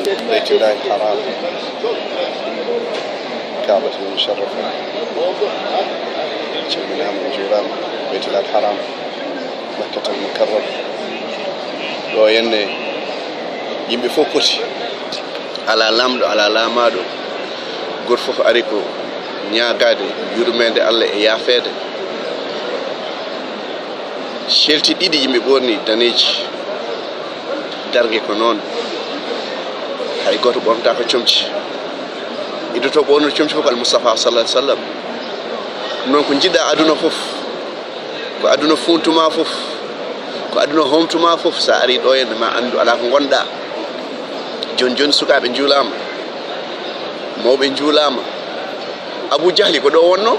بيت الله الحرام كعبة المشرفة جميلها من جيران بيت الله الحرام مكة المكرم ɗo yenne yimɓe fof poti ala lamɗo ala lamaɗo goto fof ari ko ñagade yurmede Allah e yaafede celti ɗiɗi yimɓe ɓorni daneji dargue ko noon hay goto ɓornata ko comci idoto ɓornude comci fof ko almoustapha sallah alih sallam noon ko jiɗɗa aduna fof ko aduna funtuma fof ko aduna homtuma fof sa ari ɗo henne ma andu ala ko gonɗa joni sukaɓe juulama mawɓe juulama Abou Jahli ko ɗo wonno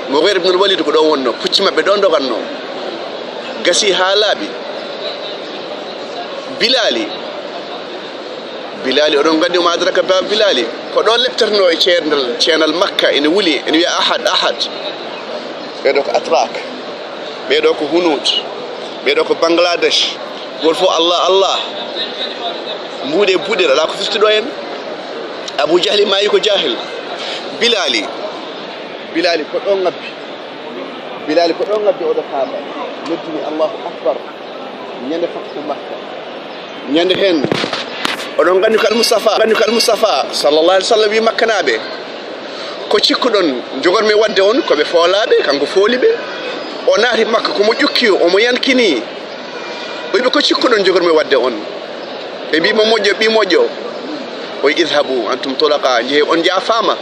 Mughira ibn al-Walid ko ɗo wonno pucci mabɓe ɗon doganno gasi ha laaɓi Bilali oɗon gandi o madraka ba Bilali ko ɗo leptatno e ceenal Makka ene wuli ene wiya ahad ɓeɗo ko atrak ɓeɗo ko hunud ɓeɗo ko Bangladesh goto fof Allah mbuuɗe buuɗe ala ko firtiɗo hen Abou Jahli mayi ko jahil Bilali ko ɗon ngabbi oɗo kaaba noddini Allahu akbar ñande fathu Makka ñande hen oɗon gandi ko almoustapha sallallahu alih w sallam wi makkanaɓe ko cikkuɗon jogormi wadde on koɓe foolaɓe kanko fooliɓe o naati Makka komo ƴukki omo yankini o wiɓe ko cikkuɗon jogormi wadde on ɓe mbimo moƴƴo ɓi moƴƴo o wi idhabu antum tolaka jeehe on jaafama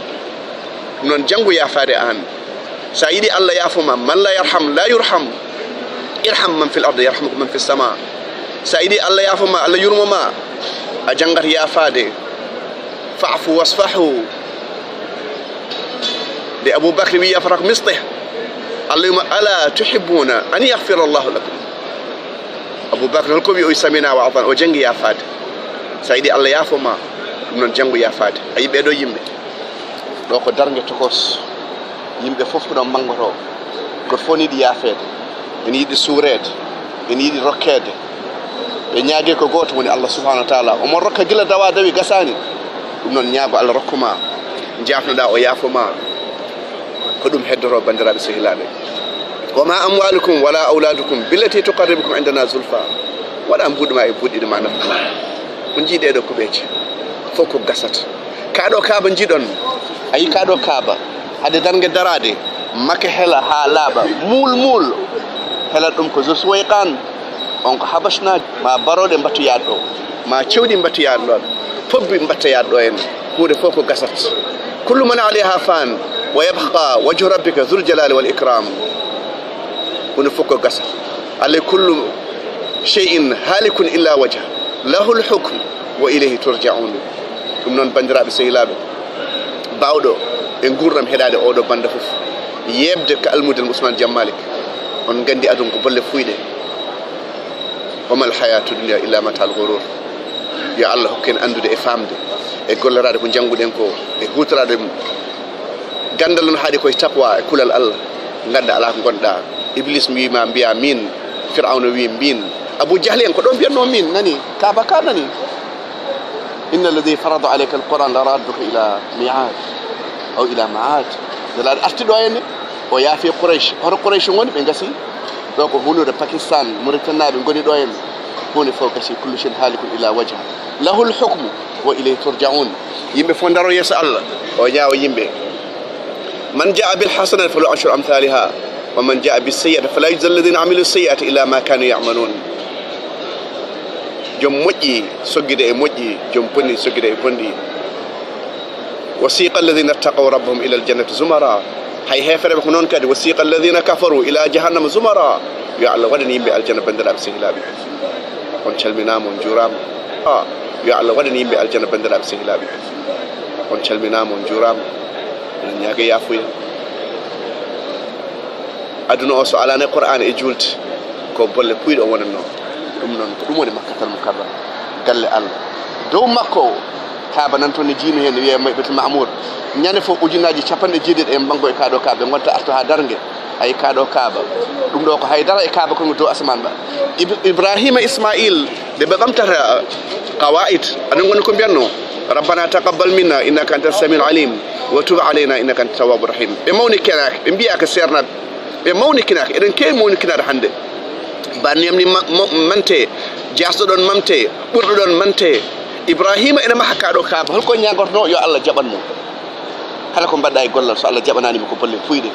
ɗum noon janggo yaafade an sa yiiɗi Allah yaafuma man la yarham la yurham irham man fil ardi yarhamukum man fis sama sa yiiɗi Allah yaafuma Allah yurmoma a janggat yaafade fa'fu wasfahu de Aboubacry wi yafata ko mistih Allah yuma ala tuhibbuna an yaghfira Allahu lakum Aboubacry holko wi o samina wa atan o jangi yaafade sa yiiɗi Allah yaafuma ɗum noon janggo yaafade a yi ɓeɗo yimɓe ɗo ko dargue tokos yimɓe fof ko ɗon mangoto goto fof ne yiiɗi yaafede ene yiiɗi suurede ene yiiɗi rokkede ɓe ñaagui ko goto woni Allah subahanahu wa taala omo rokka guila dawa dawi gasani ɗum noon ñaago Allah rokkuma jafnoɗa o yaafoma ko ɗum heddoto bandiraɓe sehilaɓe wama amwalukum wala auladukum billati tuqarribukum indana zulfa waɗa mbuɗuma e buɗɗiɗe ma nafma ko jiiɗeɗo kuɓeje fof ko gasata kaɗo kaaba jiiɗon ayi kaɗo kaaba hade dargue darade make hela ha laaɓa muul helat ɗum ko Zulsuwayqan on ko habasnaji ma baroɗe mbattoyaɗo ɗo ma cewɗi mbattoyaɗo ɗon fobbi mbattoyaɗo ɗo en hunde fof ko gasat kullu man alayha fan wa yabqa wajhu rabbika dhul jalali wal ikram hunde fof ko gasat alay kullu shay'in halikun illa wajha lahu lhukm wa ilayhi turja'un ɗum noon bandiraɓe sehilaɓe bawɗo e gurdam heɗade oɗo banda fof yebde ko almudel Ousmane Diam Malick on gandi adun ko bolle fuyɗe wama alhayatu dunia illa matal ghurur yo Allah hokken andude e famde e gollorade ko jangguɗen ko e hutorade gandal non haaɗi koye taqwa e kulal Allah ganda ala ko gonɗa Iblis mi wima mbiya min Fir'auna wi min Abou Jahli en ko ɗon mbiyatno min nani kaaba ka nani inna alladhi farada alayka alquran la radduka ila mi'ad aw ila ma'ad dalaɗo artiɗo henne o yaafi Quraysh hoto Quraysh goni ɓe gasi ɗo ko hulude Pakistan Mauritanie goni ɗo henne hunde fof gasi kullu shay'in halikun ila wajha lahu lhukmu wa ilayhi turja'un yimɓe fof daro yeeso Allah o ñaawa yimɓe man jaa bil hasanati falahu ashru amthaliha wa man jaa bis sayyi'ati fala yujza alladhina amilu sayyi'ati illa ma kanu ya'malun joom moƴƴi soggide e moƴƴi joom bonni soggide e bondi wasiqa alladhina ittaqaw rabbahum ila aljannati zumara hay hefere ko noon kadi wasiqa alladhina kafaru ila jahannama zumara yo Allah waɗani yimɓe aljanna bandiraɓe sehilaɓe on calminama on juurama yo Allah waɗani yimɓe aljanna bandiraɓe sehilaɓe on calminama on juurama enen ñaaga yafuya aduna o so alane Qur'an e julde ko bolle puyɗo wonanno ɗum noon ko ɗum woni Makkatal Mukarram galle Allah dow makko kaaba nan toon ne jiino hen wiye Baytul Ma'mur ñande fof ujunaji capanɗe jeeɗiɗi en bango e kaɗo kaaba ɓe gonta arto ha dargue ay kaɗo kaaba ɗum ɗo ko haydara e kaaba kongo dow asman ba Ibrahima Ismail de ɓe ɓamtata qawaid anan gon ko bianno rabbana taqabbal minna innaka antas samiul alim wa tub alayna innaka antat tawwabur rahim be mawni kenak be biya ka serna be mawni kenak eden ke mawni kenak hande baniyam ni mante jasdo don mante burdo don mante ibrahima ina mahaka do ka holko nyagorno yo Allah jaban mo kala ko badda e gollal so Allah jabanani ko bolle fuyde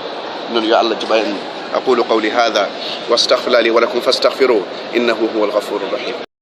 non yo Allah jaban aqulu qawli hadha wastaghfir li wa lakum fastaghfiruhu innahu huwal ghafurur rahim